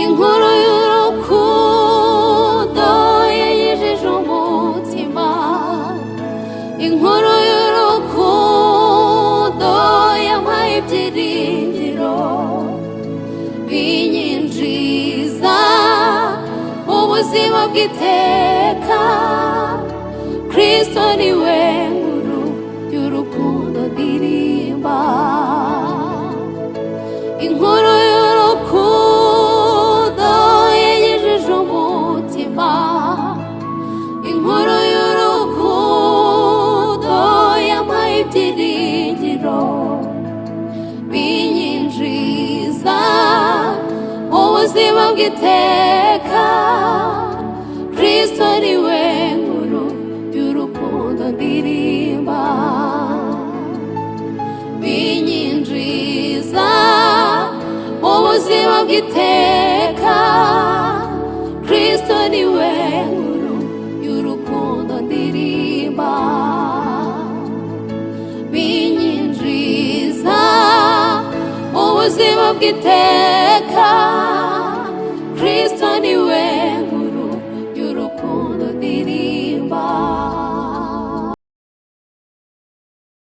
inkuru y'urukundo yayijeje umutima, inkuru y'urukundo yampaye ibyiringiro binyinjiza mu buzima bw'iteka. Kristo niwe nkuru y'urukundo ndirimba, inkuru y'urukundo yayijeje umutima, inkuru y'urukundo yampaye ibyiringiro binyinjiza mu buzima bw'iteka. Kristo niwe nkuru y'urukundo ndirimba, binyinjiza mu buzima bw'iteka. Kristo niwe nkuru y'urukundo ndirimba, binyinjiza mu buzima bw'iteka.